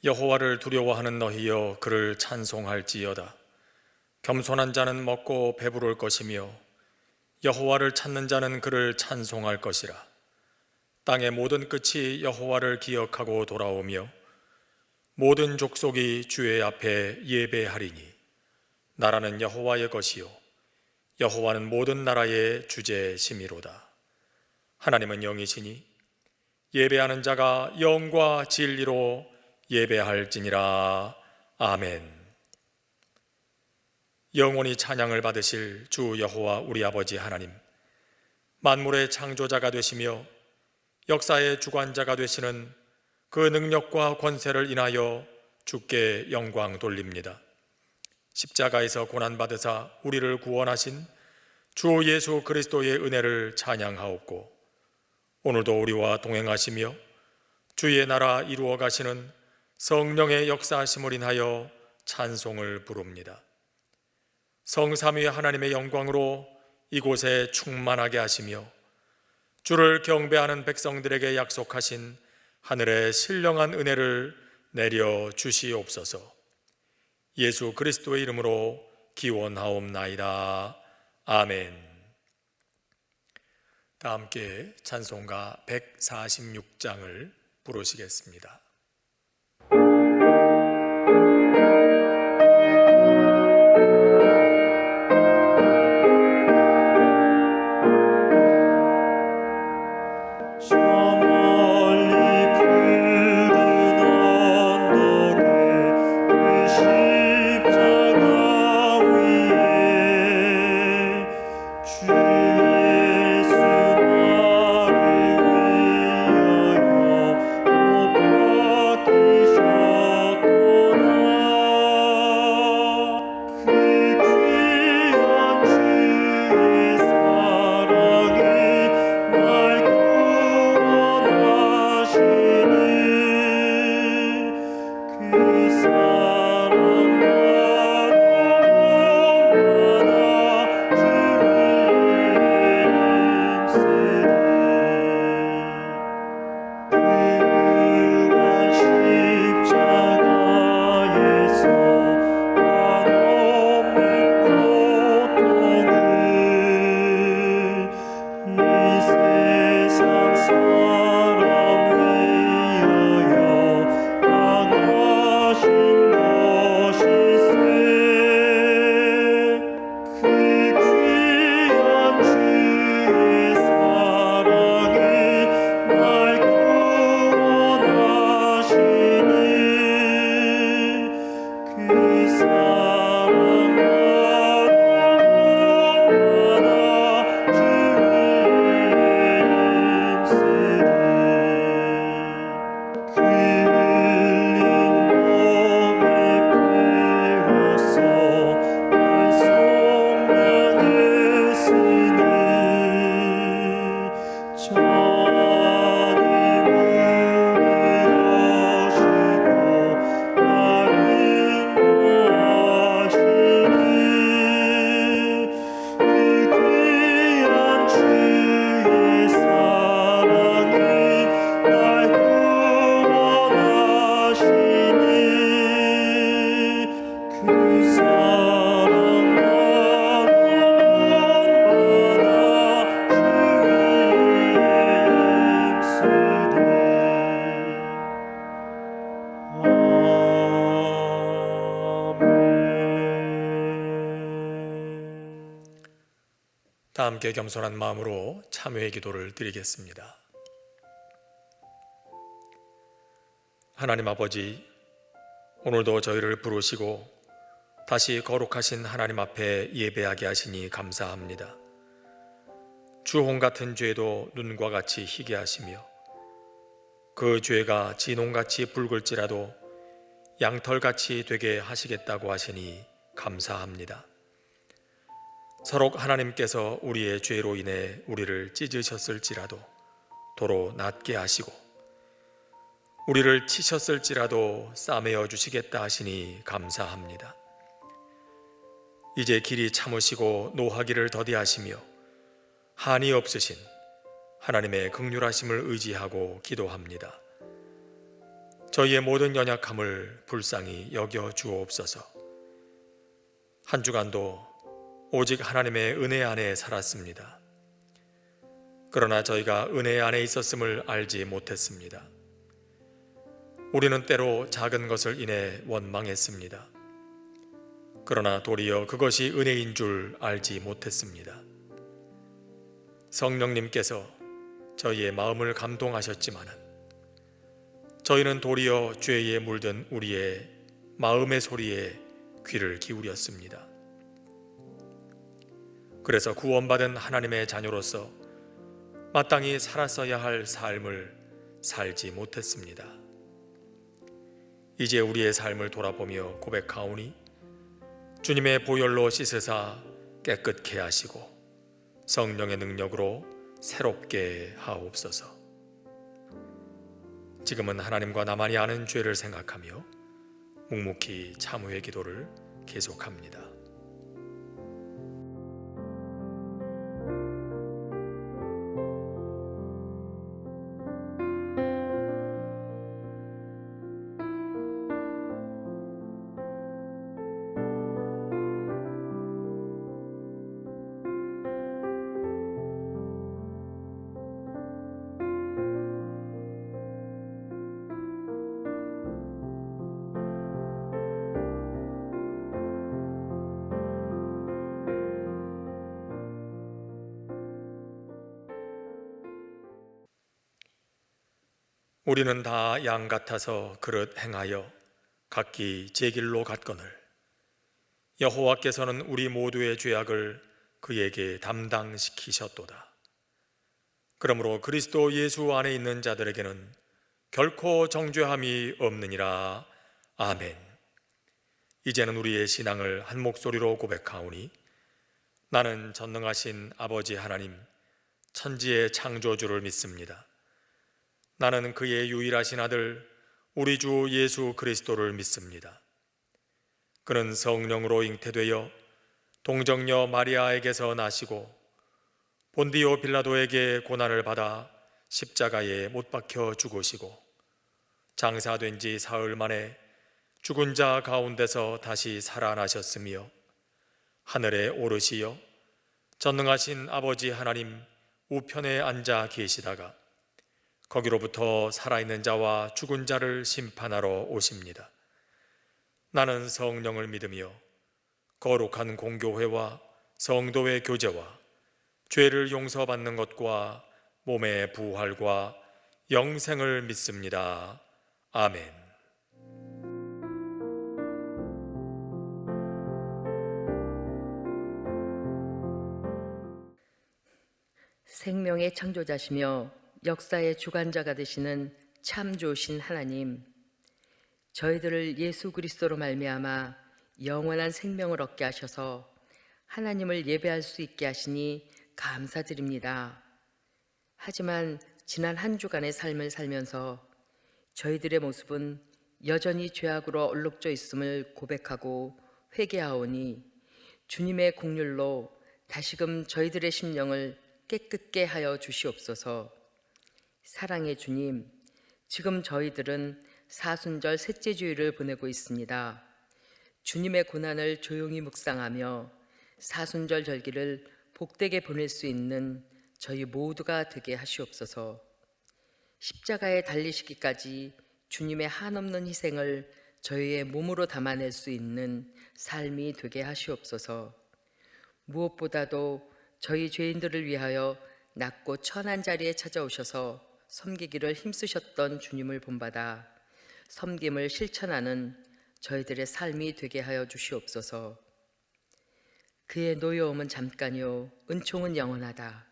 여호와를 두려워하는 너희여 그를 찬송할지어다. 겸손한 자는 먹고 배부를 것이며 여호와를 찾는 자는 그를 찬송할 것이라. 땅의 모든 끝이 여호와를 기억하고 돌아오며 모든 족속이 주의 앞에 예배하리니 나라는 여호와의 것이요 여호와는 모든 나라의 주제심이로다. 하나님은 영이시니 예배하는 자가 영과 진리로 예배할지니라. 아멘. 영원히 찬양을 받으실 주 여호와 우리 아버지 하나님, 만물의 창조자가 되시며 역사의 주관자가 되시는 그 능력과 권세를 인하여 주께 영광 돌립니다. 십자가에서 고난받으사 우리를 구원하신 주 예수 그리스도의 은혜를 찬양하옵고, 오늘도 우리와 동행하시며 주의 나라 이루어 가시는 성령의 역사하심을 인하여 찬송을 부릅니다. 성삼위 하나님의 영광으로 이곳에 충만하게 하시며 주를 경배하는 백성들에게 약속하신 하늘의 신령한 은혜를 내려 주시옵소서. 예수 그리스도의 이름으로 기원하옵나이다. 아멘. 다 함께 찬송가 146장을 부르시겠습니다. 다 함께 겸손한 마음으로 참회의 기도를 드리겠습니다. 하나님 아버지, 오늘도 저희를 부르시고 다시 거룩하신 하나님 앞에 예배하게 하시니 감사합니다. 주홍 같은 죄도 눈과 같이 희게 하시며 그 죄가 진홍같이 붉을지라도 양털같이 되게 하시겠다고 하시니 감사합니다. 서로 하나님께서 우리의 죄로 인해 우리를 찢으셨을지라도 도로 낫게 하시고 우리를 치셨을지라도 싸매어 주시겠다 하시니 감사합니다. 이제 길이 참으시고 노하기를 더디하시며 한이 없으신 하나님의 긍휼하심을 의지하고 기도합니다. 저희의 모든 연약함을 불쌍히 여겨 주옵소서. 한 주간도 오직 하나님의 은혜 안에 살았습니다. 그러나 저희가 은혜 안에 있었음을 알지 못했습니다. 우리는 때로 작은 것을 인해 원망했습니다. 그러나 도리어 그것이 은혜인 줄 알지 못했습니다. 성령님께서 저희의 마음을 감동하셨지만 저희는 도리어 죄에 물든 우리의 마음의 소리에 귀를 기울였습니다. 그래서 구원받은 하나님의 자녀로서 마땅히 살았어야 할 삶을 살지 못했습니다. 이제 우리의 삶을 돌아보며 고백하오니 주님의 보혈로 씻으사 깨끗게 하시고 성령의 능력으로 새롭게 하옵소서. 지금은 하나님과 나만이 아는 죄를 생각하며 묵묵히 참회의 기도를 계속합니다. 우리는 다 양 같아서 그릇 행하여 각기 제 길로 갔거늘 여호와께서는 우리 모두의 죄악을 그에게 담당시키셨도다. 그러므로 그리스도 예수 안에 있는 자들에게는 결코 정죄함이 없느니라. 아멘. 이제는 우리의 신앙을 한 목소리로 고백하오니 나는 전능하신 아버지 하나님 천지의 창조주를 믿습니다. 나는 그의 유일하신 아들 우리 주 예수 그리스도를 믿습니다. 그는 성령으로 잉태되어 동정녀 마리아에게서 나시고 본디오 빌라도에게 고난을 받아 십자가에 못 박혀 죽으시고 장사된 지 사흘 만에 죽은 자 가운데서 다시 살아나셨으며 하늘에 오르시어 전능하신 아버지 하나님 우편에 앉아 계시다가 거기로부터 살아있는 자와 죽은 자를 심판하러 오십니다. 나는 성령을 믿으며 거룩한 공교회와 성도의 교제와 죄를 용서받는 것과 몸의 부활과 영생을 믿습니다. 아멘. 생명의 창조자시며 역사의 주관자가 되시는 참 좋으신 하나님, 저희들을 예수 그리스도로 말미암아 영원한 생명을 얻게 하셔서 하나님을 예배할 수 있게 하시니 감사드립니다. 하지만 지난 한 주간의 삶을 살면서 저희들의 모습은 여전히 죄악으로 얼룩져 있음을 고백하고 회개하오니 주님의 긍휼로 다시금 저희들의 심령을 깨끗게 하여 주시옵소서. 사랑의 주님, 지금 저희들은 사순절 셋째 주일을 보내고 있습니다. 주님의 고난을 조용히 묵상하며 사순절 절기를 복되게 보낼 수 있는 저희 모두가 되게 하시옵소서. 십자가에 달리시기까지 주님의 한없는 희생을 저희의 몸으로 담아낼 수 있는 삶이 되게 하시옵소서. 무엇보다도 저희 죄인들을 위하여 낮고 천한 자리에 찾아오셔서 섬기기를 힘쓰셨던 주님을 본받아 섬김을 실천하는 저희들의 삶이 되게 하여 주시옵소서. 그의 노여움은 잠깐이요 은총은 영원하다.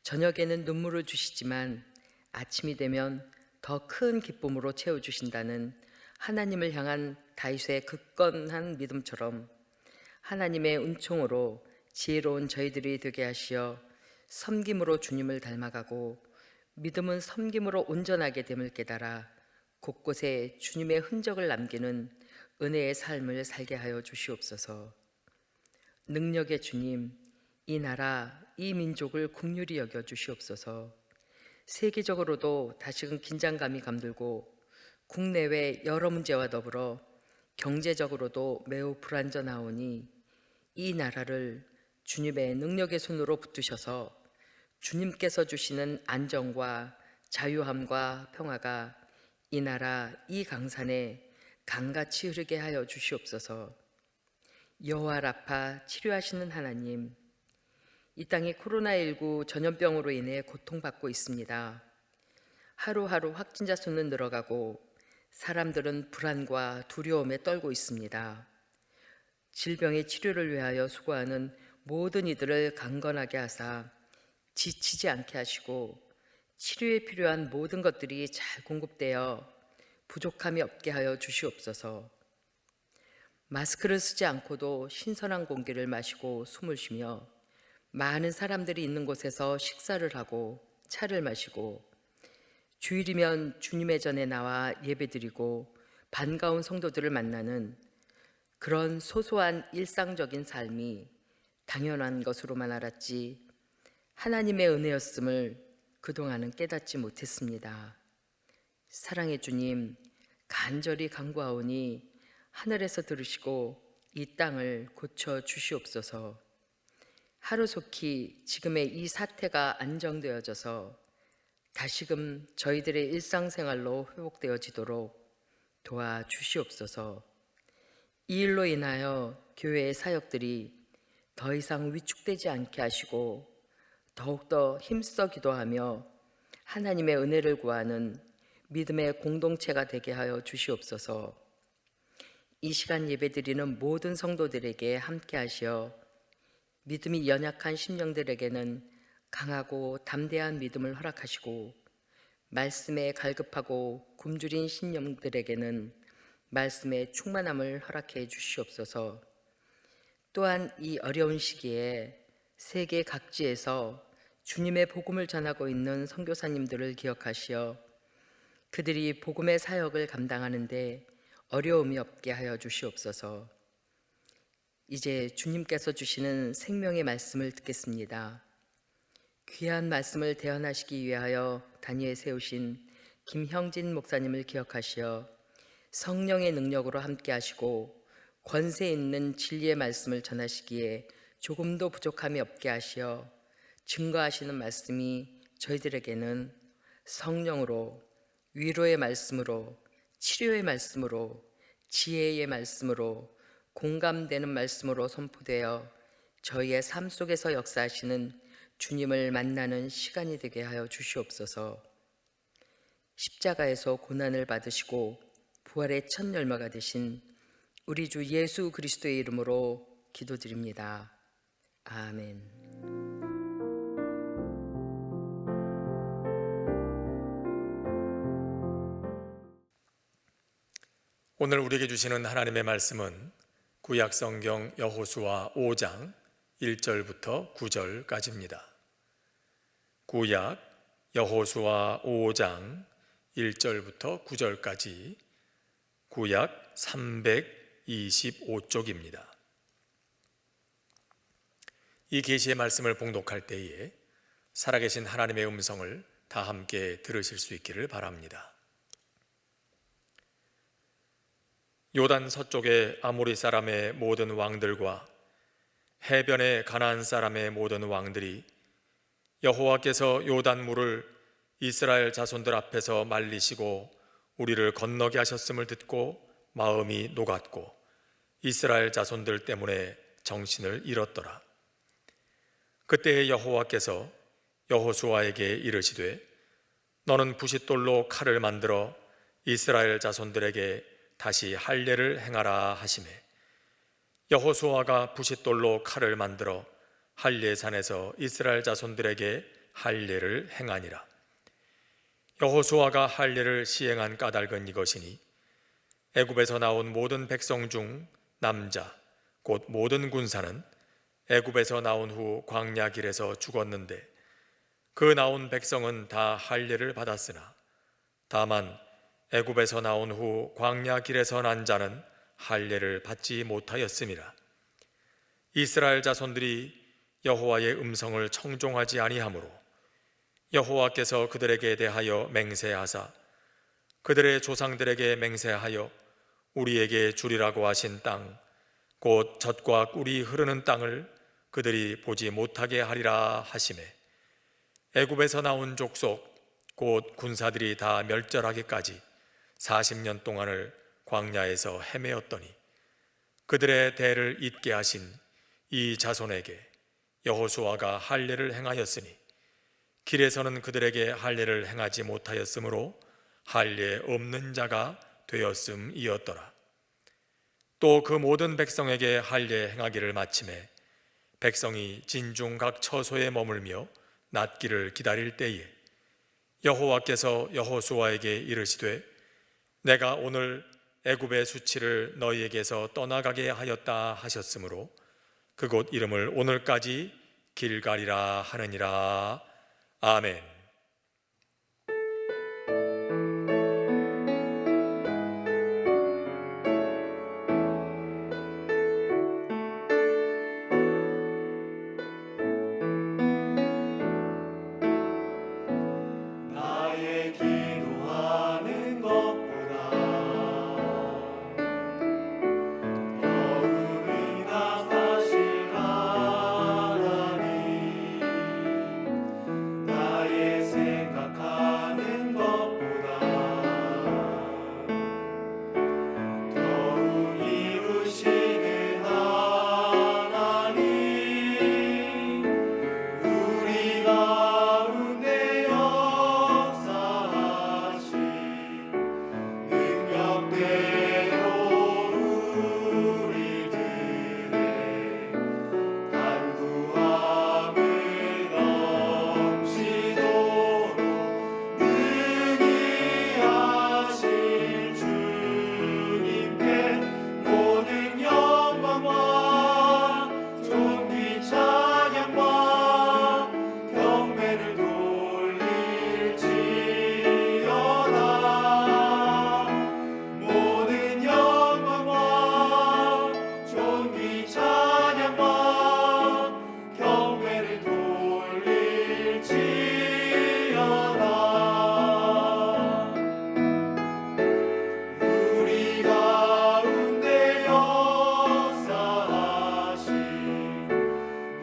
저녁에는 눈물을 주시지만 아침이 되면 더 큰 기쁨으로 채워주신다는 하나님을 향한 다윗의 굳건한 믿음처럼 하나님의 은총으로 지혜로운 저희들이 되게 하시어 섬김으로 주님을 닮아가고 믿음은 섬김으로 온전하게 됨을 깨달아 곳곳에 주님의 흔적을 남기는 은혜의 삶을 살게 하여 주시옵소서. 능력의 주님, 이 나라, 이 민족을 긍휼히 여겨 주시옵소서. 세계적으로도 다시금 긴장감이 감돌고 국내외 여러 문제와 더불어 경제적으로도 매우 불안전하오니 이 나라를 주님의 능력의 손으로 붙드셔서 주님께서 주시는 안정과 자유함과 평화가 이 나라 이 강산에 강같이 흐르게 하여 주시옵소서. 여호와 라파 치료하시는 하나님, 이 땅이 코로나19 전염병으로 인해 고통받고 있습니다. 하루하루 확진자 수는 늘어가고 사람들은 불안과 두려움에 떨고 있습니다. 질병의 치료를 위하여 수고하는 모든 이들을 강건하게 하사 지치지 않게 하시고 치료에 필요한 모든 것들이 잘 공급되어 부족함이 없게 하여 주시옵소서. 마스크를 쓰지 않고도 신선한 공기를 마시고 숨을 쉬며 많은 사람들이 있는 곳에서 식사를 하고 차를 마시고 주일이면 주님의 전에 나와 예배드리고 반가운 성도들을 만나는 그런 소소한 일상적인 삶이 당연한 것으로만 알았지 하나님의 은혜였음을 그동안은 깨닫지 못했습니다. 사랑의 주님, 간절히 간구하오니 하늘에서 들으시고 이 땅을 고쳐 주시옵소서. 하루속히 지금의 이 사태가 안정되어져서 다시금 저희들의 일상생활로 회복되어지도록 도와주시옵소서. 이 일로 인하여 교회의 사역들이 더 이상 위축되지 않게 하시고 더욱더 힘써 기도하며 하나님의 은혜를 구하는 믿음의 공동체가 되게 하여 주시옵소서. 이 시간 예배드리는 모든 성도들에게 함께 하시어 믿음이 연약한 심령들에게는 강하고 담대한 믿음을 허락하시고 말씀에 갈급하고 굶주린 심령들에게는 말씀의 충만함을 허락해 주시옵소서. 또한 이 어려운 시기에 세계 각지에서 주님의 복음을 전하고 있는 선교사님들을 기억하시어 그들이 복음의 사역을 감당하는데 어려움이 없게 하여 주시옵소서. 이제 주님께서 주시는 생명의 말씀을 듣겠습니다. 귀한 말씀을 대언하시기 위하여 단위에 세우신 김형진 목사님을 기억하시어 성령의 능력으로 함께 하시고 권세 있는 진리의 말씀을 전하시기에 조금도 부족함이 없게 하시어 증거하시는 말씀이 저희들에게는 성령으로, 위로의 말씀으로, 치료의 말씀으로, 지혜의 말씀으로, 공감되는 말씀으로 선포되어 저희의 삶 속에서 역사하시는 주님을 만나는 시간이 되게 하여 주시옵소서. 십자가에서 고난을 받으시고 부활의 첫 열매가 되신 우리 주 예수 그리스도의 이름으로 기도드립니다. 아멘. 오늘 우리에게 주시는 하나님의 말씀은 구약 성경 여호수아 5장 1절부터 9절까지입니다. 구약 여호수아 5장 1절부터 9절까지 구약 325쪽입니다. 이 계시의 말씀을 봉독할 때에 살아계신 하나님의 음성을 다 함께 들으실 수 있기를 바랍니다. 요단 서쪽의 아모리 사람의 모든 왕들과 해변의 가나안 사람의 모든 왕들이 여호와께서 요단물을 이스라엘 자손들 앞에서 말리시고 우리를 건너게 하셨음을 듣고 마음이 녹았고 이스라엘 자손들 때문에 정신을 잃었더라. 그때 여호와께서 여호수아에게 이르시되 너는 부싯돌로 칼을 만들어 이스라엘 자손들에게 다시 할례를 행하라 하시매 여호수아가 부싯돌로 칼을 만들어 할례산에서 이스라엘 자손들에게 할례를 행하니라. 여호수아가 할례를 시행한 까닭은 이것이니 애굽에서 나온 모든 백성 중 남자 곧 모든 군사는 애굽에서 나온 후 광야 길에서 죽었는데 그 나온 백성은 다 할례를 받았으나 다만 애굽에서 나온 후 광야 길에서 난 자는 할례를 받지 못하였음이라. 이스라엘 자손들이 여호와의 음성을 청종하지 아니하므로 여호와께서 그들에게 대하여 맹세하사 그들의 조상들에게 맹세하여 우리에게 주리라고 하신 땅, 곧 젖과 꿀이 흐르는 땅을 그들이 보지 못하게 하리라 하시매, 애굽에서 나온 족속 곧 군사들이 다 멸절하기까지 40년 동안을 광야에서 헤매었더니 그들의 대를 잇게 하신 이 자손에게 여호수아가 할례를 행하였으니 길에서는 그들에게 할례를 행하지 못하였으므로 할례 없는 자가 되었음이었더라. 또 그 모든 백성에게 할례 행하기를 마침에 백성이 진중 각 처소에 머물며 낫기를 기다릴 때에 여호와께서 여호수아에게 이르시되 내가 오늘 애굽의 수치를 너희에게서 떠나가게 하였다 하셨으므로 그곳 이름을 오늘까지 길갈이라 하느니라. 아멘. 나의 기도하는 것보다 더욱 응답하실 하나님, 나의 생각하는 것보다 더욱 이루시는 하나님, 우리 가운데 역사하신 능력대로 우리들의 간구함을 넘치도록 능히 하실 주님께 모든 영광과 존귀 찬양과 경배를 돌릴지어다. 모든 영광과 존귀 찬양과 경배를 돌릴지어다. 우리 가운데 역사하신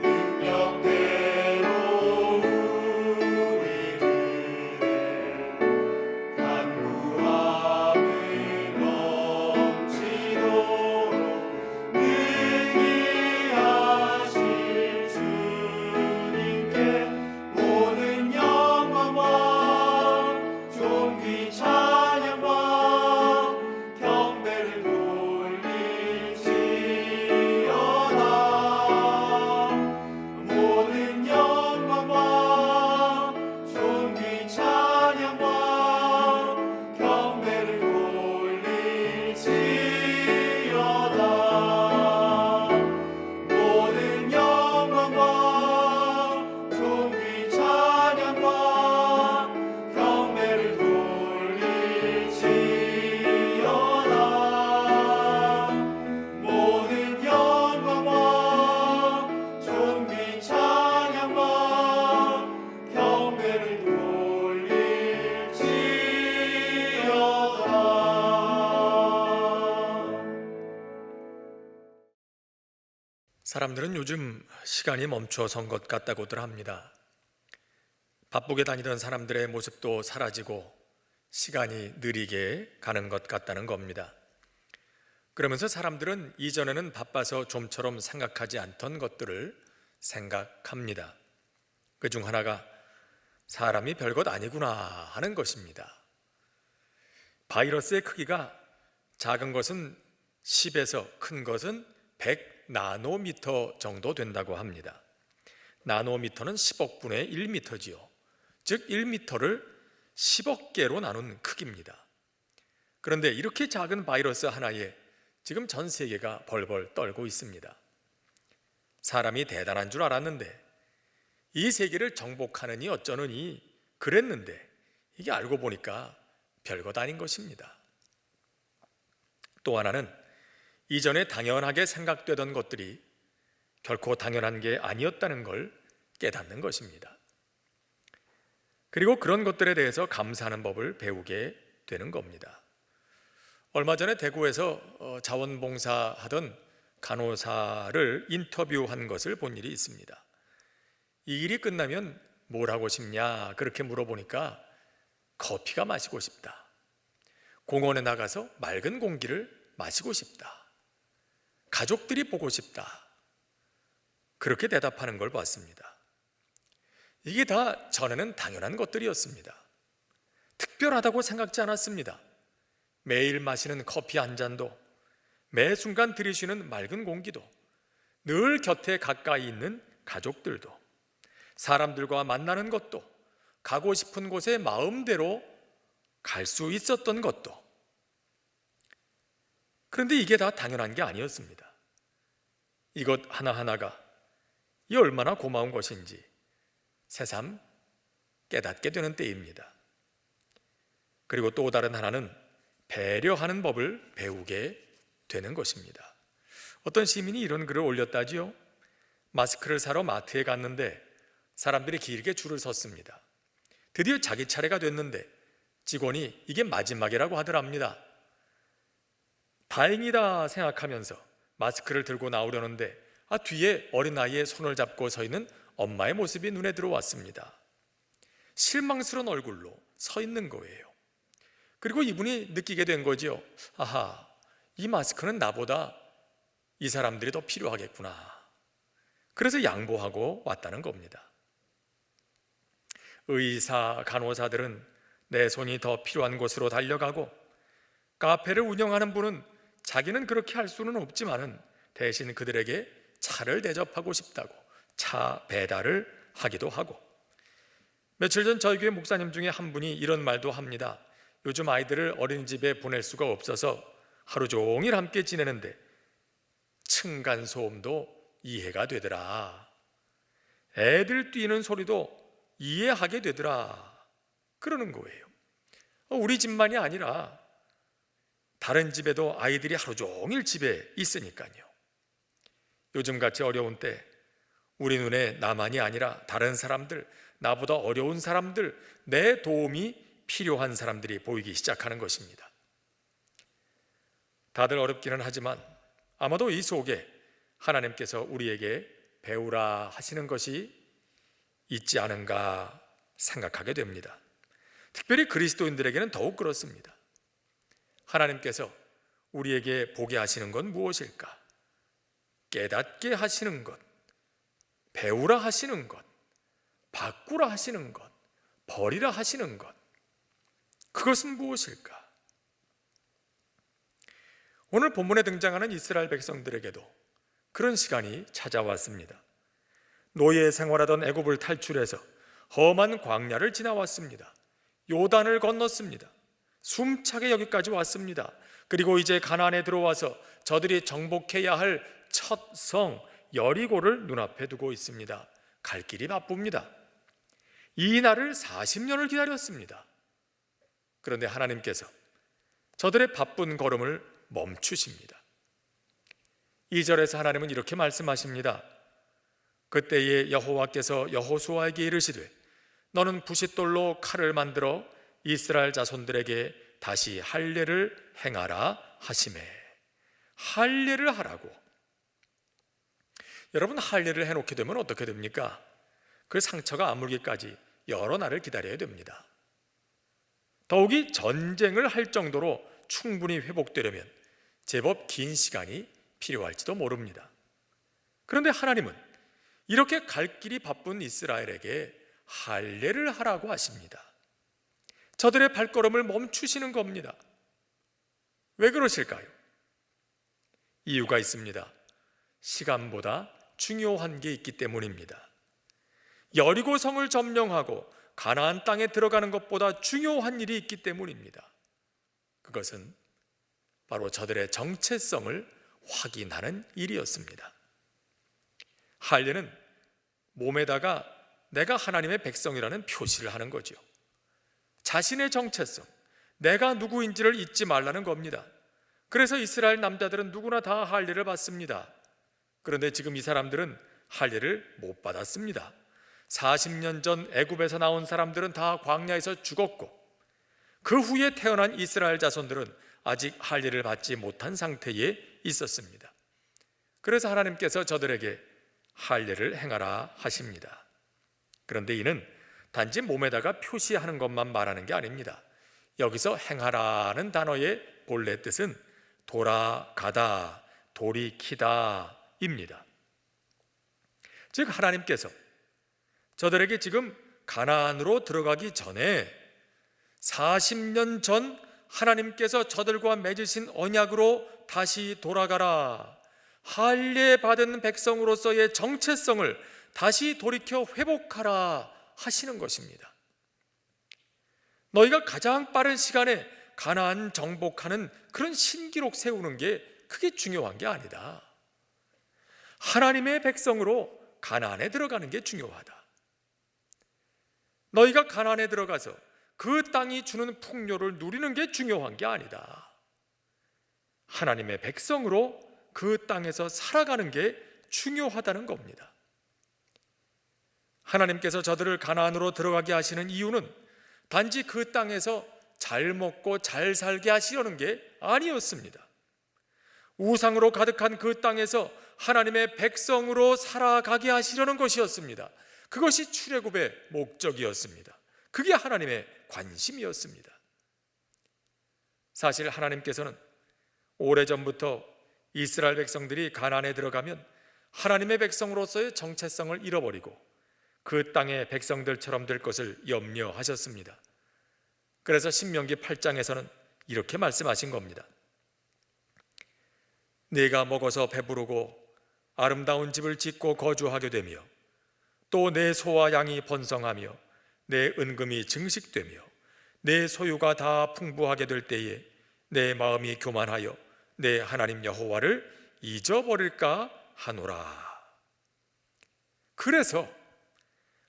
능력대로 우리들의 간구함을 넘치도록 능히 하실 주님께 모든 영광과 존귀 찬양과 경배를 돌릴지어다. 모든 영광과 존귀 찬양과 경배를 돌릴지어다. 모든 영광과 존귀 찬양과 경배를 돌릴지어다. 모든 영광과 존귀 찬양과 경배를 돌릴지어다. 사람들은 요즘 시간이 멈춰 선 것 같다고들 합니다. 바쁘게 다니던 사람들의 모습도 사라지고 시간이 느리게 가는 것 같다는 겁니다. 그러면서 사람들은 이전에는 바빠서 좀처럼 생각하지 않던 것들을 생각합니다. 그중 하나가 사람이 별것 아니구나 하는 것입니다. 바이러스의 크기가 작은 것은 10에서 큰 것은 100 나노미터 정도 된다고 합니다. 나노미터는 10억분의 1미터지요. 즉 1미터를 10억 개로 나눈 크기입니다. 그런데 이렇게 작은 바이러스 하나에 지금 전 세계가 벌벌 떨고 있습니다. 사람이 대단한 줄 알았는데 이 세계를 정복하느니 어쩌느니 그랬는데 이게 알고 보니까 별것 아닌 것입니다. 또 하나는 이전에 당연하게 생각되던 것들이 결코 당연한 게 아니었다는 걸 깨닫는 것입니다. 그리고 그런 것들에 대해서 감사하는 법을 배우게 되는 겁니다. 얼마 전에 대구에서 자원봉사하던 간호사를 인터뷰한 것을 본 일이 있습니다. 이 일이 끝나면 뭘 하고 싶냐 그렇게 물어보니까 커피가 마시고 싶다, 공원에 나가서 맑은 공기를 마시고 싶다, 가족들이 보고 싶다, 그렇게 대답하는 걸 봤습니다. 이게 다 전에는 당연한 것들이었습니다. 특별하다고 생각지 않았습니다. 매일 마시는 커피 한 잔도, 매 순간 들이쉬는 맑은 공기도, 늘 곁에 가까이 있는 가족들도, 사람들과 만나는 것도, 가고 싶은 곳에 마음대로 갈 수 있었던 것도. 그런데 이게 다 당연한 게 아니었습니다. 이것 하나하나가 이 얼마나 고마운 것인지 새삼 깨닫게 되는 때입니다. 그리고 또 다른 하나는 배려하는 법을 배우게 되는 것입니다. 어떤 시민이 이런 글을 올렸다지요. 마스크를 사러 마트에 갔는데 사람들이 길게 줄을 섰습니다. 드디어 자기 차례가 됐는데 직원이 이게 마지막이라고 하더랍니다. 다행이다 생각하면서 마스크를 들고 나오려는데 뒤에 어린아이의 손을 잡고 서 있는 엄마의 모습이 눈에 들어왔습니다. 실망스러운 얼굴로 서 있는 거예요. 그리고 이분이 느끼게 된 거지요. 아하, 이 마스크는 나보다 이 사람들이 더 필요하겠구나. 그래서 양보하고 왔다는 겁니다. 의사, 간호사들은 내 손이 더 필요한 곳으로 달려가고, 카페를 운영하는 분은 자기는 그렇게 할 수는 없지만은 대신 그들에게 차를 대접하고 싶다고 차 배달을 하기도 하고, 며칠 전 저희 교회 목사님 중에 한 분이 이런 말도 합니다. 요즘 아이들을 어린이집에 보낼 수가 없어서 하루 종일 함께 지내는데 층간소음도 이해가 되더라. 애들 뛰는 소리도 이해하게 되더라. 그러는 거예요. 우리 집만이 아니라 다른 집에도 아이들이 하루 종일 집에 있으니까요. 요즘같이 어려운 때 우리 눈에 나만이 아니라 다른 사람들, 나보다 어려운 사람들, 내 도움이 필요한 사람들이 보이기 시작하는 것입니다. 다들 어렵기는 하지만 아마도 이 속에 하나님께서 우리에게 배우라 하시는 것이 있지 않은가 생각하게 됩니다. 특별히 그리스도인들에게는 더욱 그렇습니다. 하나님께서 우리에게 보게 하시는 건 무엇일까? 깨닫게 하시는 것, 배우라 하시는 것, 바꾸라 하시는 것, 버리라 하시는 것, 그것은 무엇일까? 오늘 본문에 등장하는 이스라엘 백성들에게도 그런 시간이 찾아왔습니다. 노예 생활하던 애굽을 탈출해서 험한 광야를 지나왔습니다. 요단을 건넜습니다. 숨차게 여기까지 왔습니다. 그리고 이제 가나안에 들어와서 저들이 정복해야 할 첫 성 여리고를 눈앞에 두고 있습니다. 갈 길이 바쁩니다. 이 날을 40년을 기다렸습니다. 그런데 하나님께서 저들의 바쁜 걸음을 멈추십니다. 2절에서 하나님은 이렇게 말씀하십니다. 그때에 여호와께서 여호수아에게 이르시되 너는 부싯돌로 칼을 만들어 이스라엘 자손들에게 다시 할례를 행하라 하시매. 할례를 하라고. 여러분, 할례를 해놓게 되면 어떻게 됩니까? 그 상처가 아물기까지 여러 날을 기다려야 됩니다. 더욱이 전쟁을 할 정도로 충분히 회복되려면 제법 긴 시간이 필요할지도 모릅니다. 그런데 하나님은 이렇게 갈 길이 바쁜 이스라엘에게 할례를 하라고 하십니다. 저들의 발걸음을 멈추시는 겁니다. 왜 그러실까요? 이유가 있습니다. 시간보다 중요한 게 있기 때문입니다. 여리고 성을 점령하고 가나안 땅에 들어가는 것보다 중요한 일이 있기 때문입니다. 그것은 바로 저들의 정체성을 확인하는 일이었습니다. 할례는 몸에다가 내가 하나님의 백성이라는 표시를 하는 거죠. 자신의 정체성, 내가 누구인지를 잊지 말라는 겁니다. 그래서 이스라엘 남자들은 누구나 다 할례를 받습니다. 그런데 지금 이 사람들은 할례를 못 받았습니다. 40년 전 애굽에서 나온 사람들은 다 광야에서 죽었고, 그 후에 태어난 이스라엘 자손들은 아직 할례를 받지 못한 상태에 있었습니다. 그래서 하나님께서 저들에게 할례를 행하라 하십니다. 그런데 이는 단지 몸에다가 표시하는 것만 말하는 게 아닙니다. 여기서 행하라는 단어의 본래 뜻은 돌아가다, 돌이키다 입니다. 즉 하나님께서 저들에게 지금 가나안으로 들어가기 전에 40년 전 하나님께서 저들과 맺으신 언약으로 다시 돌아가라, 할례 받은 백성으로서의 정체성을 다시 돌이켜 회복하라 하시는 것입니다. 너희가 가장 빠른 시간에 가나안 정복하는 그런 신기록 세우는 게 그게 중요한 게 아니다. 하나님의 백성으로 가나안에 들어가는 게 중요하다. 너희가 가나안에 들어가서 그 땅이 주는 풍요를 누리는 게 중요한 게 아니다. 하나님의 백성으로 그 땅에서 살아가는 게 중요하다는 겁니다. 하나님께서 저들을 가나안으로 들어가게 하시는 이유는 단지 그 땅에서 잘 먹고 잘 살게 하시려는 게 아니었습니다. 우상으로 가득한 그 땅에서 하나님의 백성으로 살아가게 하시려는 것이었습니다. 그것이 출애굽의 목적이었습니다. 그게 하나님의 관심이었습니다. 사실 하나님께서는 오래전부터 이스라엘 백성들이 가나안에 들어가면 하나님의 백성으로서의 정체성을 잃어버리고 그 땅의 백성들처럼 될 것을 염려하셨습니다. 그래서 신명기 8장에서는 이렇게 말씀하신 겁니다. 네가 먹어서 배부르고 아름다운 집을 짓고 거주하게 되며 또 내 소와 양이 번성하며 내 은금이 증식되며 내 소유가 다 풍부하게 될 때에 내 마음이 교만하여 내 하나님 여호와를 잊어버릴까 하노라. 그래서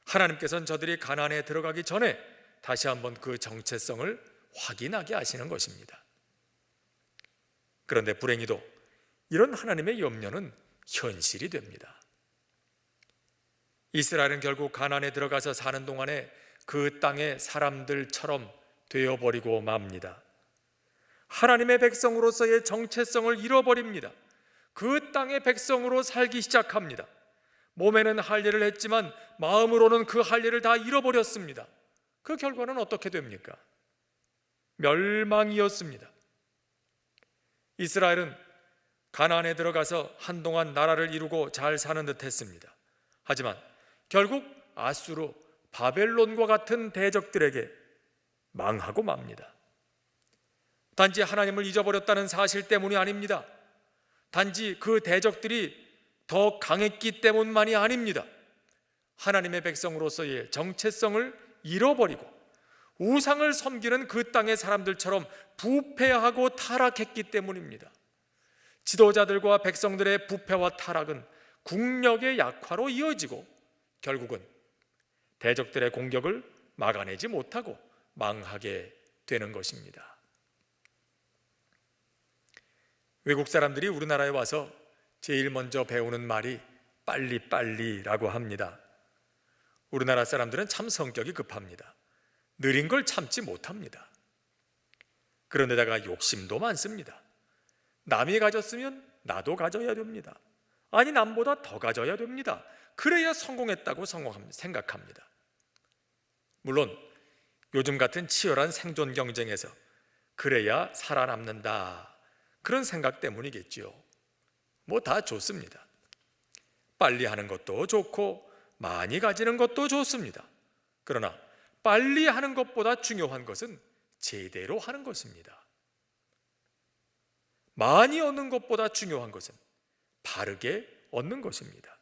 하나님께서는 저들이 가나안에 들어가기 전에 다시 한번 그 정체성을 확인하게 하시는 것입니다. 그런데 불행히도 이런 하나님의 염려는 현실이 됩니다. 이스라엘은 결국 가나안에 들어가서 사는 동안에 그 땅의 사람들처럼 되어버리고 맙니다. 하나님의 백성으로서의 정체성을 잃어버립니다. 그 땅의 백성으로 살기 시작합니다. 몸에는 할례를 했지만 마음으로는 그 할례를 다 잃어버렸습니다. 그 결과는 어떻게 됩니까? 멸망이었습니다. 이스라엘은 가나안에 들어가서 한동안 나라를 이루고 잘 사는 듯 했습니다. 하지만 결국 아수르, 바벨론과 같은 대적들에게 망하고 맙니다. 단지 하나님을 잊어버렸다는 사실 때문이 아닙니다. 단지 그 대적들이 더 강했기 때문만이 아닙니다. 하나님의 백성으로서의 정체성을 잃어버리고 우상을 섬기는 그 땅의 사람들처럼 부패하고 타락했기 때문입니다. 지도자들과 백성들의 부패와 타락은 국력의 약화로 이어지고 결국은 대적들의 공격을 막아내지 못하고 망하게 되는 것입니다. 외국 사람들이 우리나라에 와서 제일 먼저 배우는 말이 빨리빨리라고 합니다. 우리나라 사람들은 참 성격이 급합니다. 느린 걸 참지 못합니다. 그런데다가 욕심도 많습니다. 남이 가졌으면 나도 가져야 됩니다. 아니 남보다 더 가져야 됩니다. 그래야 성공했다고 생각합니다. 물론 요즘 같은 치열한 생존 경쟁에서 그래야 살아남는다, 그런 생각 때문이겠지요. 뭐 다 좋습니다. 빨리 하는 것도 좋고 많이 가지는 것도 좋습니다. 그러나 빨리 하는 것보다 중요한 것은 제대로 하는 것입니다. 많이 얻는 것보다 중요한 것은 바르게 얻는 것입니다.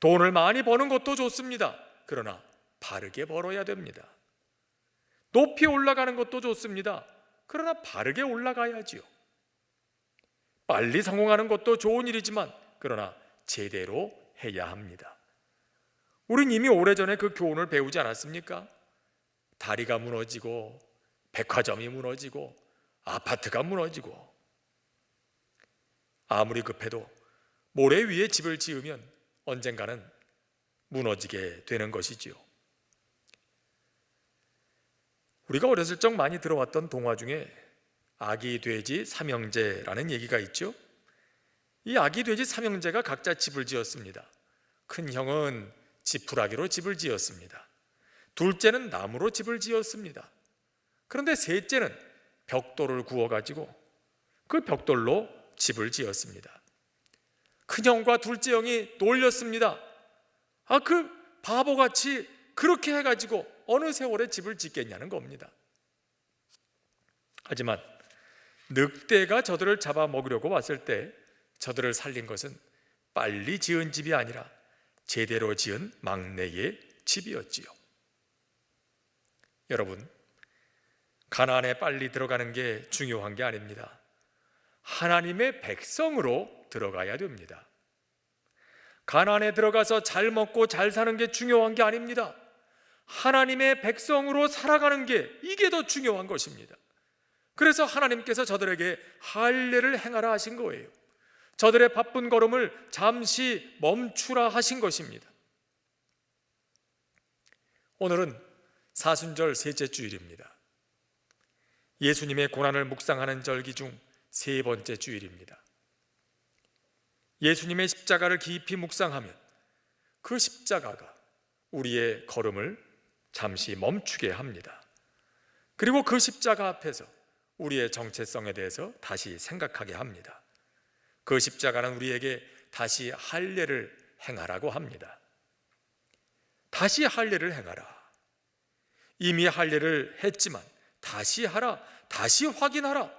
돈을 많이 버는 것도 좋습니다. 그러나 바르게 벌어야 됩니다. 높이 올라가는 것도 좋습니다. 그러나 바르게 올라가야지요. 빨리 성공하는 것도 좋은 일이지만 그러나 제대로 해야 합니다. 우린 이미 오래전에 그 교훈을 배우지 않았습니까? 다리가 무너지고 백화점이 무너지고 아파트가 무너지고 아무리 급해도 모래 위에 집을 지으면 언젠가는 무너지게 되는 것이지요. 우리가 어렸을 적 많이 들어왔던 동화 중에 아기 돼지 삼형제라는 얘기가 있죠. 이 아기 돼지 삼형제가 각자 집을 지었습니다. 큰 형은 지푸라기로 집을 지었습니다. 둘째는 나무로 집을 지었습니다. 그런데 셋째는 벽돌을 구워가지고 그 벽돌로 집을 지었습니다. 큰형과 둘째 형이 놀렸습니다. 그 바보같이 그렇게 해가지고 어느 세월에 집을 짓겠냐는 겁니다. 하지만 늑대가 저들을 잡아먹으려고 왔을 때 저들을 살린 것은 빨리 지은 집이 아니라 제대로 지은 막내의 집이었지요. 여러분, 가나안에 빨리 들어가는 게 중요한 게 아닙니다. 하나님의 백성으로 들어가야 됩니다. 가나안에 들어가서 잘 먹고 잘 사는 게 중요한 게 아닙니다. 하나님의 백성으로 살아가는 게 이게 더 중요한 것입니다. 그래서 하나님께서 저들에게 할례를 행하라 하신 거예요. 저들의 바쁜 걸음을 잠시 멈추라 하신 것입니다. 오늘은 사순절 셋째 주일입니다. 예수님의 고난을 묵상하는 절기 중 세 번째 주일입니다. 예수님의 십자가를 깊이 묵상하면 그 십자가가 우리의 걸음을 잠시 멈추게 합니다. 그리고 그 십자가 앞에서 우리의 정체성에 대해서 다시 생각하게 합니다. 그 십자가는 우리에게 다시 할례를 행하라고 합니다. 다시 할례를 행하라. 이미 할례를 했지만 다시 하라, 다시 확인하라.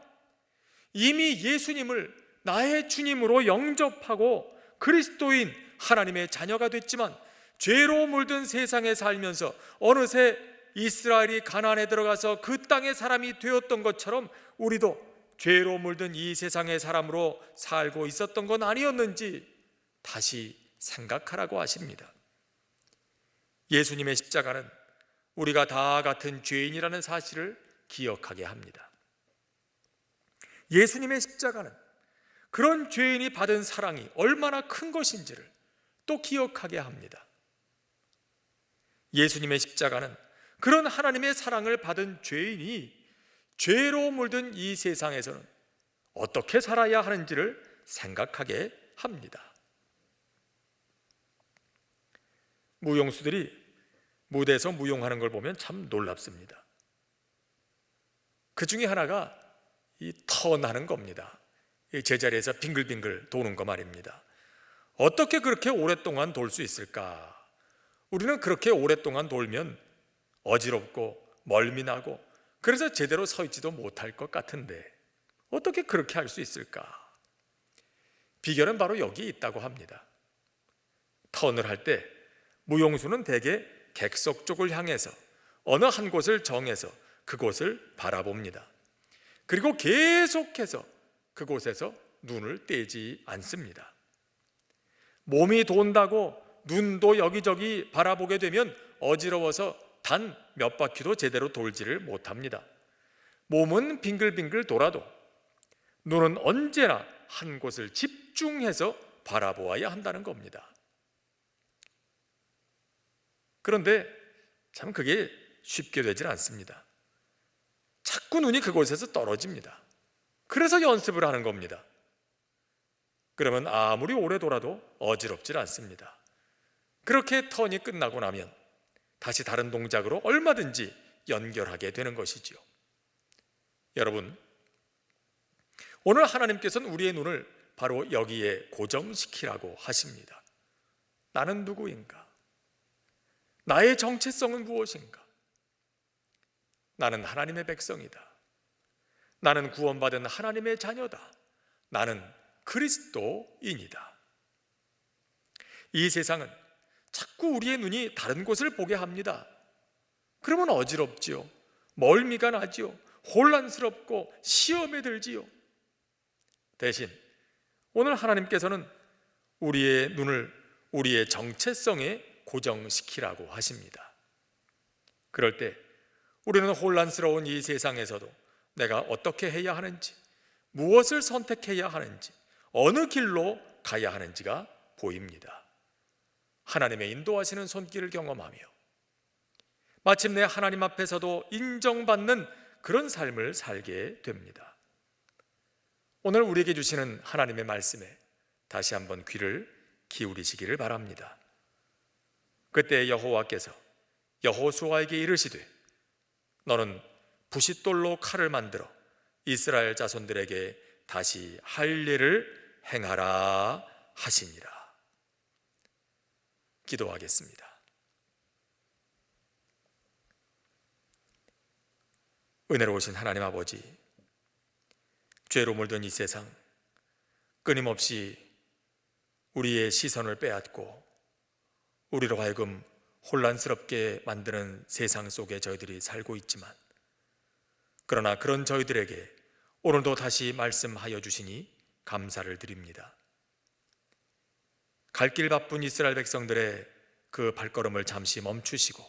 이미 예수님을 나의 주님으로 영접하고 그리스도인 하나님의 자녀가 됐지만 죄로 물든 세상에 살면서 어느새 이스라엘이 가나안에 들어가서 그 땅의 사람이 되었던 것처럼 우리도 죄로 물든 이 세상의 사람으로 살고 있었던 건 아니었는지 다시 생각하라고 하십니다. 예수님의 십자가는 우리가 다 같은 죄인이라는 사실을 기억하게 합니다. 예수님의 십자가는 그런 죄인이 받은 사랑이 얼마나 큰 것인지를 또 기억하게 합니다. 예수님의 십자가는 그런 하나님의 사랑을 받은 죄인이 죄로 물든 이 세상에서는 어떻게 살아야 하는지를 생각하게 합니다. 무용수들이 무대에서 무용하는 걸 보면 참 놀랍습니다. 그 중에 하나가 이 턴하는 겁니다. 이 제자리에서 빙글빙글 도는 거 말입니다. 어떻게 그렇게 오랫동안 돌 수 있을까? 우리는 그렇게 오랫동안 돌면 어지럽고 멀미나고 그래서 제대로 서 있지도 못할 것 같은데 어떻게 그렇게 할 수 있을까? 비결은 바로 여기에 있다고 합니다. 턴을 할 때 무용수는 대개 객석 쪽을 향해서 어느 한 곳을 정해서 그곳을 바라봅니다. 그리고 계속해서 그곳에서 눈을 떼지 않습니다. 몸이 돈다고 눈도 여기저기 바라보게 되면 어지러워서 단 몇 바퀴도 제대로 돌지를 못합니다. 몸은 빙글빙글 돌아도 눈은 언제나 한 곳을 집중해서 바라보아야 한다는 겁니다. 그런데 참 그게 쉽게 되질 않습니다. 자꾸 눈이 그곳에서 떨어집니다. 그래서 연습을 하는 겁니다. 그러면 아무리 오래 돌아도 어지럽질 않습니다. 그렇게 턴이 끝나고 나면 다시 다른 동작으로 얼마든지 연결하게 되는 것이지요. 여러분, 오늘 하나님께서는 우리의 눈을 바로 여기에 고정시키라고 하십니다. 나는 누구인가? 나의 정체성은 무엇인가? 나는 하나님의 백성이다. 나는 구원받은 하나님의 자녀다. 나는 그리스도인이다. 이 세상은 자꾸 우리의 눈이 다른 곳을 보게 합니다. 그러면 어지럽지요. 멀미가 나지요. 혼란스럽고 시험에 들지요. 대신 오늘 하나님께서는 우리의 눈을 우리의 정체성에 고정시키라고 하십니다. 그럴 때 우리는 혼란스러운 이 세상에서도 내가 어떻게 해야 하는지, 무엇을 선택해야 하는지, 어느 길로 가야 하는지가 보입니다. 하나님의 인도하시는 손길을 경험하며 마침내 하나님 앞에서도 인정받는 그런 삶을 살게 됩니다. 오늘 우리에게 주시는 하나님의 말씀에 다시 한번 귀를 기울이시기를 바랍니다. 그때 여호와께서 여호수아에게 이르시되 너는 부싯돌로 칼을 만들어 이스라엘 자손들에게 다시 할례를 행하라 하시니라. 기도하겠습니다. 은혜로우신 하나님 아버지, 죄로 물든 이 세상 끊임없이 우리의 시선을 빼앗고 우리로 하여금 혼란스럽게 만드는 세상 속에 저희들이 살고 있지만, 그러나 그런 저희들에게 오늘도 다시 말씀하여 주시니 감사를 드립니다. 갈 길 바쁜 이스라엘 백성들의 그 발걸음을 잠시 멈추시고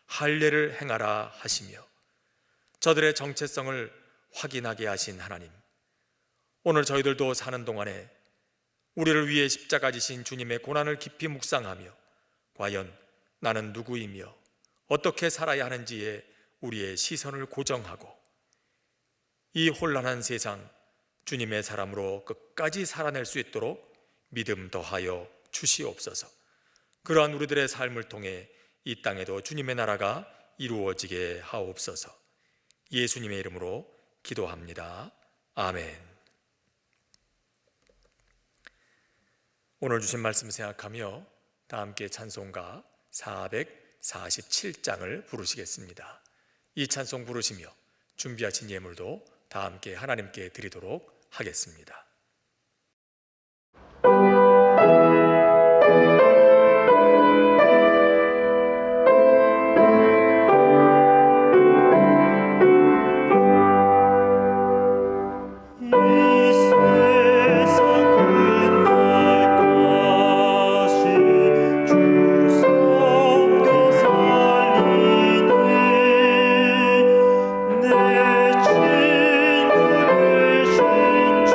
할례를 행하라 하시며 저들의 정체성을 확인하게 하신 하나님, 오늘 저희들도 사는 동안에 우리를 위해 십자가 지신 주님의 고난을 깊이 묵상하며 과연 나는 누구이며 어떻게 살아야 하는지에 우리의 시선을 고정하고 이 혼란한 세상 주님의 사람으로 끝까지 살아낼 수 있도록 믿음 더하여 주시옵소서. 그러한 우리들의 삶을 통해 이 땅에도 주님의 나라가 이루어지게 하옵소서. 예수님의 이름으로 기도합니다. 아멘. 오늘 주신 말씀 생각하며 다 함께 찬송가 447장을 부르시겠습니다. 이 찬송 부르시며 준비하신 예물도 다 함께 하나님께 드리도록 하겠습니다. 내 친구 되신 주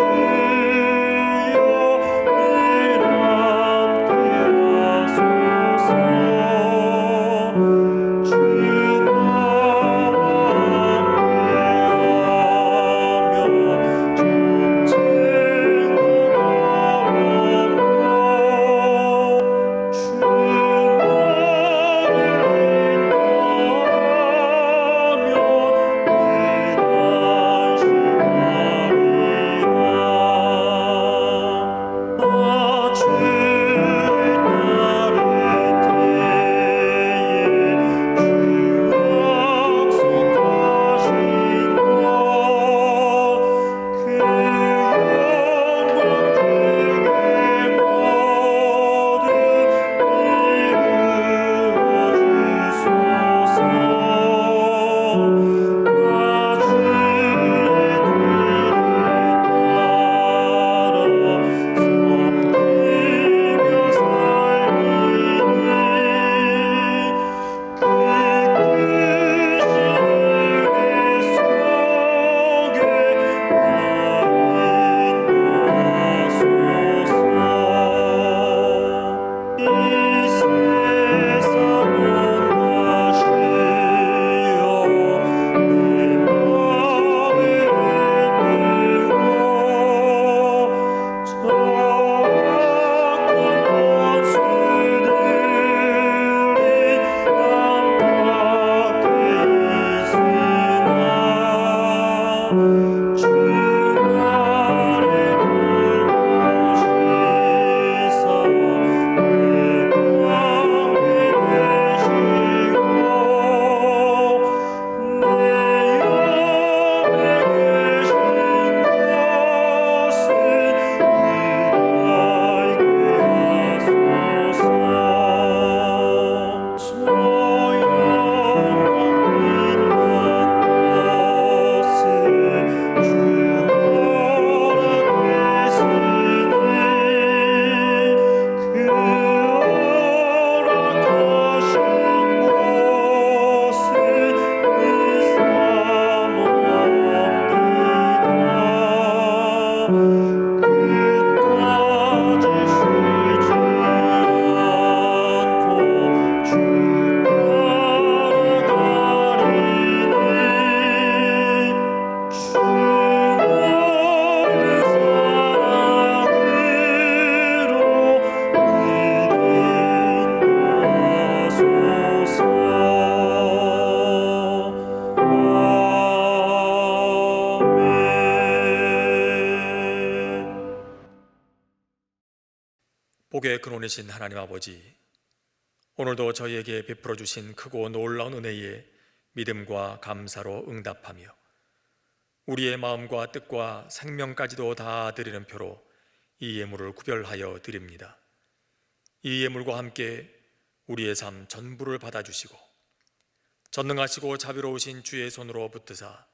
복의 근원이신 하나님 아버지, 오늘도 저희에게 베풀어 주신 크고 놀라운 은혜에 믿음과 감사로 응답하며 우리의 마음과 뜻과 생명까지도 다 드리는 표로 이 예물을 구별하여 드립니다. 이 예물과 함께 우리의 삶 전부를 받아주시고 전능하시고 자비로우신 주의 손으로 붙드사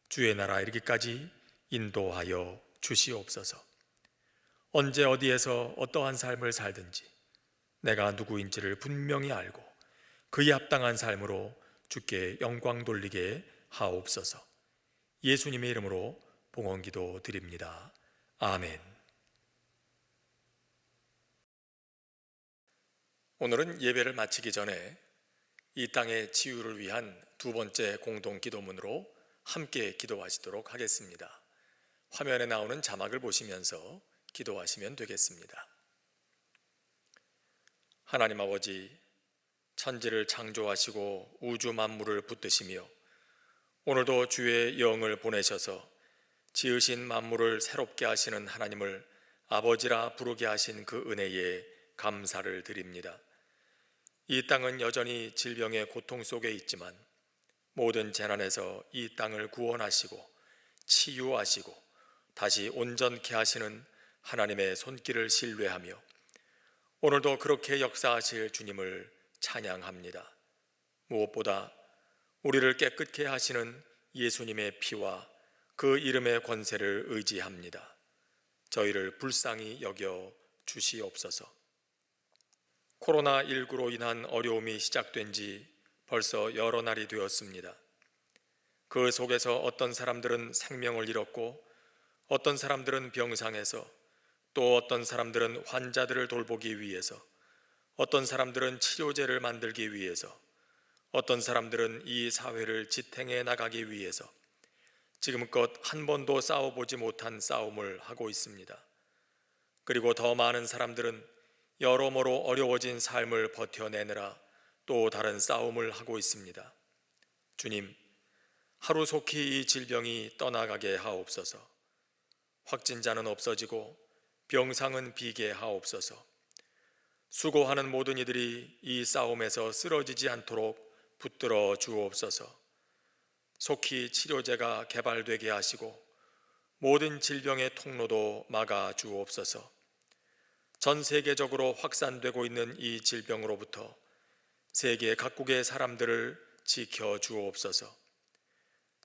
주의 나라 이르기까지 인도하여 주시옵소서. 언제 어디에서 어떠한 삶을 살든지 내가 누구인지를 분명히 알고 그에 합당한 삶으로 주께 영광 돌리게 하옵소서. 예수님의 이름으로 봉헌기도 드립니다. 아멘. 오늘은 예배를 마치기 전에 이 땅의 치유를 위한 두 번째 공동 기도문으로 함께 기도하시도록 하겠습니다. 화면에 나오는 자막을 보시면서 기도하시면 되겠습니다. 하나님 아버지, 천지를 창조하시고 우주 만물을 붙드시며 오늘도 주의 영을 보내셔서 지으신 만물을 새롭게 하시는 하나님을 아버지라 부르게 하신 그 은혜에 감사를 드립니다. 이 땅은 여전히 질병의 고통 속에 있지만 모든 재난에서 이 땅을 구원하시고 치유하시고 다시 온전케 하시는 하나님의 손길을 신뢰하며 오늘도 그렇게 역사하실 주님을 찬양합니다. 무엇보다 우리를 깨끗게 하시는 예수님의 피와 그 이름의 권세를 의지합니다. 저희를 불쌍히 여겨 주시옵소서. 코로나19로 인한 어려움이 시작된 지 벌써 여러 날이 되었습니다. 그 속에서 어떤 사람들은 생명을 잃었고 어떤 사람들은 병상에서, 또 어떤 사람들은 환자들을 돌보기 위해서, 어떤 사람들은 치료제를 만들기 위해서, 어떤 사람들은 이 사회를 지탱해 나가기 위해서 지금껏 한 번도 싸워보지 못한 싸움을 하고 있습니다. 그리고 더 많은 사람들은 여러모로 어려워진 삶을 버텨내느라 또 다른 싸움을 하고 있습니다. 주님, 하루속히 이 질병이 떠나가게 하옵소서. 확진자는 없어지고 병상은 비게 하옵소서. 수고하는 모든 이들이 이 싸움에서 쓰러지지 않도록 붙들어 주옵소서. 속히 치료제가 개발되게 하시고 모든 질병의 통로도 막아 주옵소서. 전 세계적으로 확산되고 있는 이 질병으로부터 세계 각국의 사람들을 지켜 주옵소서.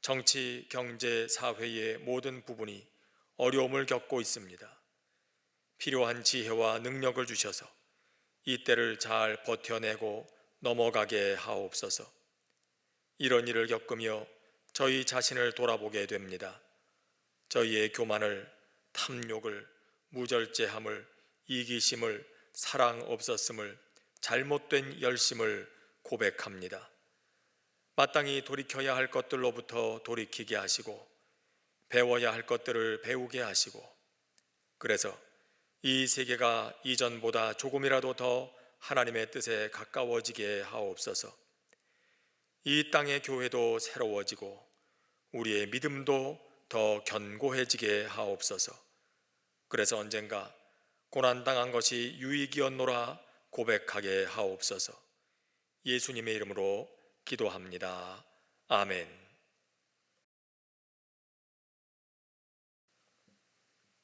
정치, 경제, 사회의 모든 부분이 어려움을 겪고 있습니다. 필요한 지혜와 능력을 주셔서 이 때를 잘 버텨내고 넘어가게 하옵소서. 이런 일을 겪으며 저희 자신을 돌아보게 됩니다. 저희의 교만을, 탐욕을, 무절제함을, 이기심을, 사랑 없었음을, 잘못된 열심을 고백합니다. 마땅히 돌이켜야 할 것들로부터 돌이키게 하시고 배워야 할 것들을 배우게 하시고, 그래서 이 세계가 이전보다 조금이라도 더 하나님의 뜻에 가까워지게 하옵소서. 이 땅의 교회도 새로워지고 우리의 믿음도 더 견고해지게 하옵소서. 그래서 언젠가 고난당한 것이 유익이었노라 고백하게 하옵소서. 예수님의 이름으로 기도합니다. 아멘.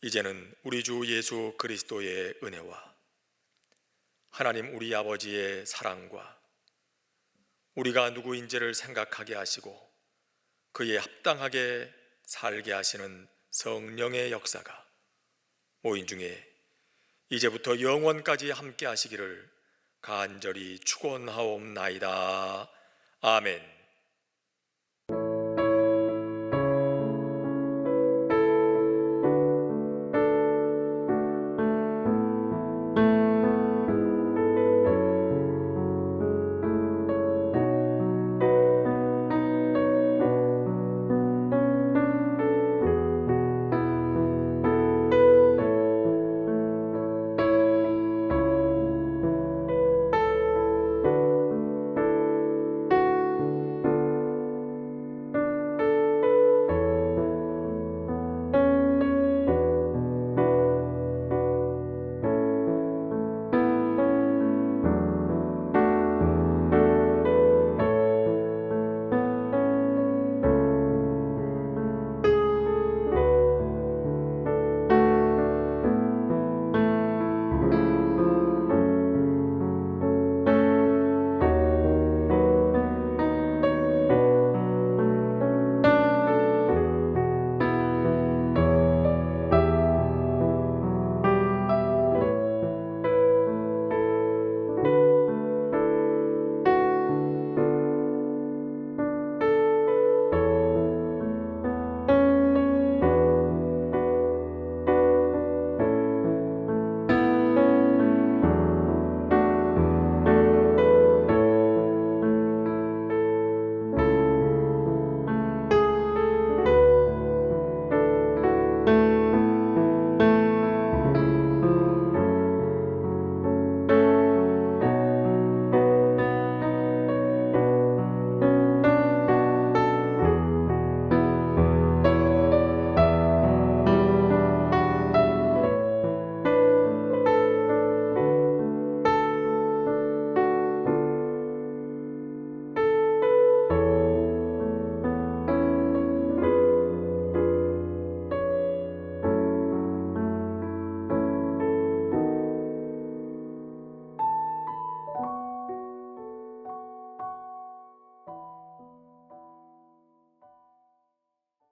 이제는 우리 주 예수 그리스도의 은혜와 하나님 우리 아버지의 사랑과 우리가 누구인지를 생각하게 하시고 그에 합당하게 살게 하시는 성령의 역사가 모인 중에 이제부터 영원까지 함께 하시기를 간절히 축원하옵나이다. 아멘.